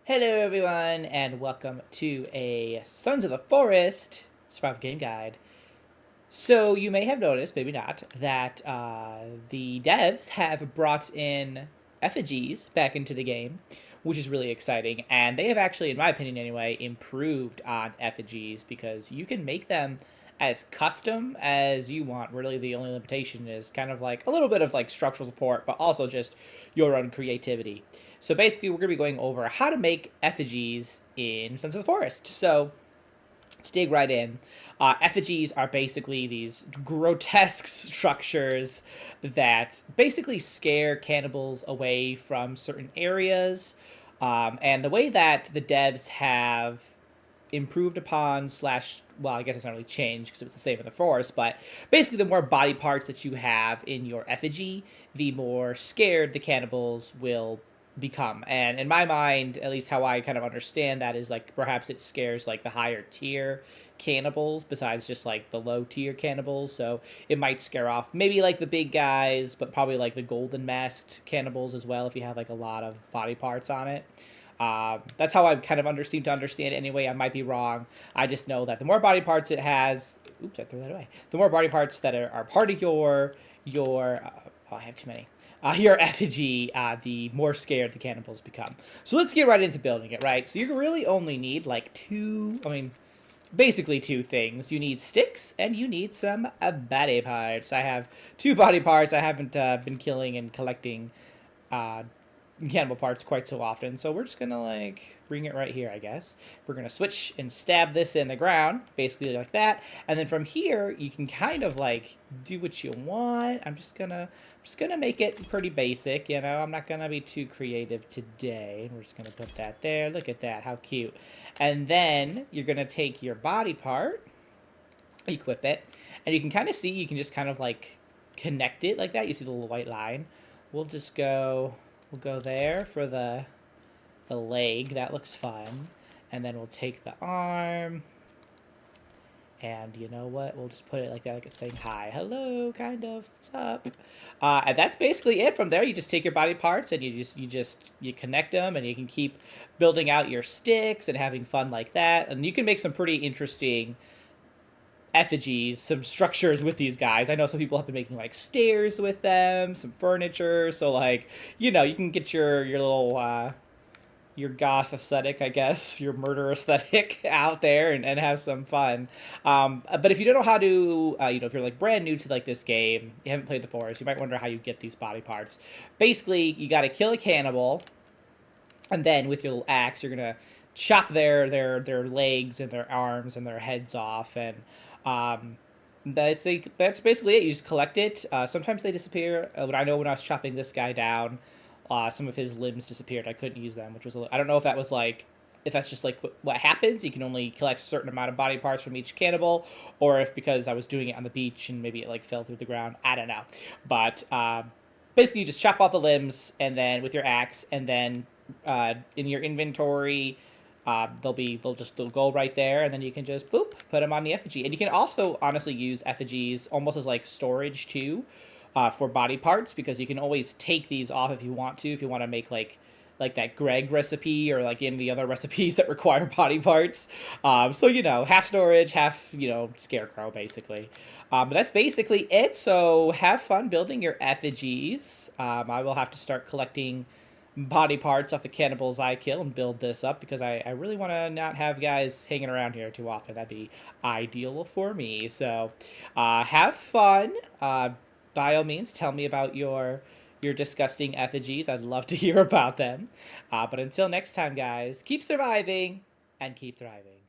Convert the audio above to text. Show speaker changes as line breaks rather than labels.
Hello everyone, and welcome to a Sons of the Forest survival game guide. So you may have noticed, maybe not, that the devs have brought in effigies back into the game, which is really exciting. And they have actually, in my opinion anyway, improved on effigies because you can make them as custom as you want. Really, the only limitation is kind of like a little bit of like structural support, but also just your own creativity. So basically, we're going to be going over how to make effigies in Sons of the Forest. So let's dig right in. Effigies are basically these grotesque structures that basically scare cannibals away from certain areas. And the way that the devs have improved upon slash, well, I guess it's not really changed because it was the same in the forest, but basically the more body parts that you have in your effigy, the more scared the cannibals will become. And in my mind, at least how I kind of understand that, is like perhaps it scares like the higher tier cannibals besides just like the low tier cannibals. So it might scare off maybe like the big guys, but probably like the golden masked cannibals as well if you have like a lot of body parts on it. That's how I kind of seem to understand it anyway. I might be wrong. I just know that the more body parts it has, oops, I threw that away. The more body parts that are part of your oh, I have too many. Your effigy, the more scared the cannibals become. So let's get right into building it, right? So you really only need like basically two things. You need sticks and you need some body parts. I have two body parts. I haven't been killing and collecting cannibal parts quite so often, so we're just gonna like bring it right here, I guess. We're gonna switch and stab this in the ground, basically like that, and then from here you can kind of like do what you want. I'm just gonna make it pretty basic, you know. I'm not gonna be too creative today. We're just gonna put that there. Look at that, how cute. And then you're gonna take your body part, equip it, and you can kind of see, you can just kind of like connect it like that. You see the little white line. We'll go there for the leg. That looks fun. And then we'll take the arm. And you know what? We'll just put it like that, like it's saying hi, hello, kind of. What's up? And that's basically it. From there, you just take your body parts and you connect them, and you can keep building out your sticks and having fun like that. And you can make some pretty interesting effigies, some structures with these guys. I know some people have been making like stairs with them, some furniture. So like, you know, you can get your little your goth aesthetic, I guess, your murder aesthetic out there and have some fun. But if you don't know how to, you know, if you're like brand new to like this game, you haven't played the forest, you might wonder how you get these body parts. Basically, you got to kill a cannibal, and then with your little axe, you're gonna chop their legs and their arms and their heads off, and that's basically it. You just collect it. Sometimes they disappear. But I know when I was chopping this guy down, some of his limbs disappeared. I couldn't use them, which was I don't know if that was like, if that's just like what happens. You can only collect a certain amount of body parts from each cannibal, or if because I was doing it on the beach and maybe it like fell through the ground. I don't know, but basically you just chop off the limbs and then with your axe, and then in your inventory. They'll go right there, and then you can just boop, put them on the effigy. And you can also honestly use effigies almost as like storage too, for body parts, because you can always take these off if you want to, if you want to make like that Greg recipe or like any of the other recipes that require body parts. So you know, half storage, half, you know, scarecrow basically. But that's basically it. So have fun building your effigies. I will have to start collecting body parts off the cannibals I kill and build this up, because I really want to not have guys hanging around here too often. That'd be ideal for me. So have fun. By all means, tell me about your disgusting effigies. I'd love to hear about them. But until next time, guys, keep surviving and keep thriving.